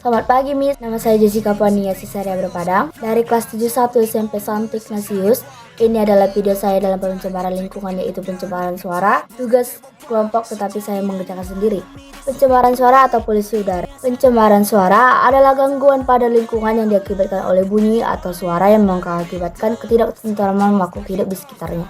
Selamat pagi, Miss. Nama saya Jessica Pania Sisaria Berpadang dari kelas 71 SMP Santo Ignatius. Ini adalah video saya dalam pencemaran lingkungan, yaitu pencemaran suara, tugas kelompok tetapi saya mengerjakan sendiri. Pencemaran suara atau polusi udara. Pencemaran suara adalah gangguan pada lingkungan yang diakibatkan oleh bunyi atau suara yang mengakibatkan ketidaktentraman makhluk hidup di sekitarnya.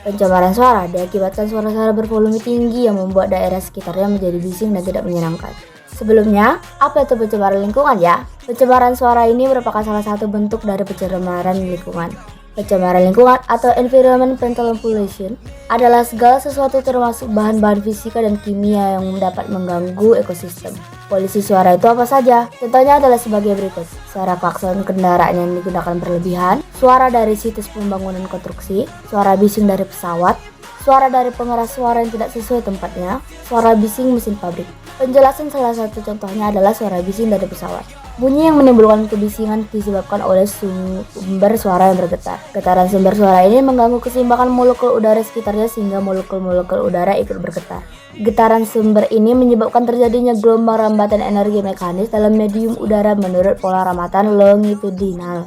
Pencemaran suara diakibatkan suara-suara bervolume tinggi yang membuat daerah sekitarnya menjadi bising dan tidak menyenangkan. Sebelumnya, apa itu pencemaran lingkungan ya? Pencemaran suara ini merupakan salah satu bentuk dari pencemaran lingkungan. Pencemaran lingkungan atau environmental pollution adalah segala sesuatu termasuk bahan-bahan fisika dan kimia yang dapat mengganggu ekosistem. Polusi suara itu apa saja? Contohnya adalah sebagai berikut. Suara klakson kendaraan yang digunakan berlebihan, suara dari situs pembangunan konstruksi, suara bising dari pesawat, suara dari pengeras suara yang tidak sesuai tempatnya, suara bising mesin pabrik. Penjelasan salah satu contohnya adalah suara bising dari pesawat. Bunyi yang menimbulkan kebisingan disebabkan oleh sumber suara yang bergetar. Getaran sumber suara ini mengganggu keseimbangan molekul udara sekitarnya sehingga molekul-molekul udara ikut bergetar. Getaran sumber ini menyebabkan terjadinya gelombang rambatan energi mekanis dalam medium udara menurut pola rambatan longitudinal.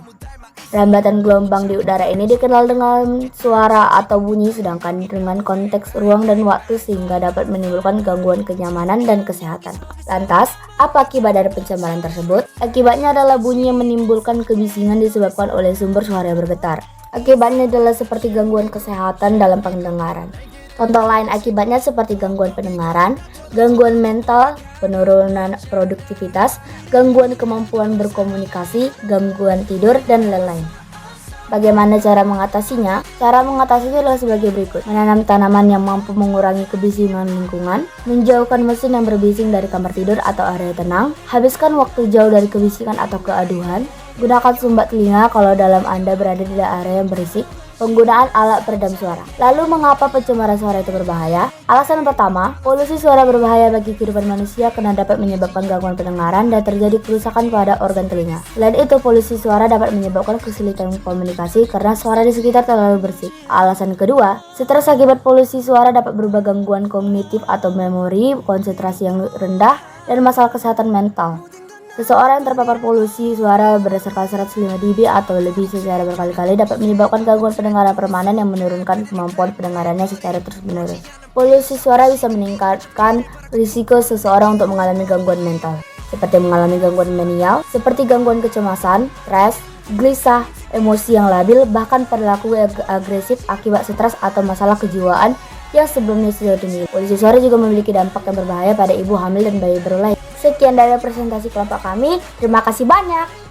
Rambatan gelombang di udara ini dikenal dengan suara atau bunyi, sedangkan dengan konteks ruang dan waktu sehingga dapat menimbulkan gangguan kenyamanan dan kesehatan. Lantas, apa akibat dari pencemaran tersebut? Akibatnya adalah bunyi yang menimbulkan kebisingan disebabkan oleh sumber suara yang bergetar. Akibatnya adalah seperti gangguan kesehatan dalam pendengaran. Contoh lain akibatnya seperti gangguan pendengaran, gangguan mental, penurunan produktivitas, gangguan kemampuan berkomunikasi, gangguan tidur, dan lain-lain. Bagaimana cara mengatasinya? Cara mengatasinya adalah sebagai berikut. Menanam tanaman yang mampu mengurangi kebisingan lingkungan, menjauhkan mesin yang berbising dari kamar tidur atau area tenang, habiskan waktu jauh dari kebisingan atau keaduhan, gunakan sumbat telinga kalau dalam Anda berada di area yang berisik, penggunaan alat peredam suara. Lalu mengapa pencemaran suara itu berbahaya? Alasan pertama, polusi suara berbahaya bagi kehidupan manusia karena dapat menyebabkan gangguan pendengaran dan terjadi kerusakan pada organ telinga. Selain itu, polusi suara dapat menyebabkan kesulitan komunikasi karena suara di sekitar terlalu bersih. Alasan kedua, stres akibat polusi suara dapat berubah gangguan kognitif atau memori, konsentrasi yang rendah, dan masalah kesehatan mental. Seseorang yang terpapar polusi suara berdasarkan 105 dB atau lebih secara berkali-kali dapat menyebabkan gangguan pendengaran permanen yang menurunkan kemampuan pendengarannya secara terus-menerus. Polusi suara bisa meningkatkan risiko seseorang untuk mengalami gangguan mental, seperti mengalami gangguan menial, seperti gangguan kecemasan, stres, gelisah, emosi yang labil, bahkan perilaku agresif akibat stres atau masalah kejiwaan yang sebelumnya sudah dimiliki. Polusi suara juga memiliki dampak yang berbahaya pada ibu hamil dan bayi baru lahir. Sekian dari presentasi kelompok kami. Terima kasih banyak.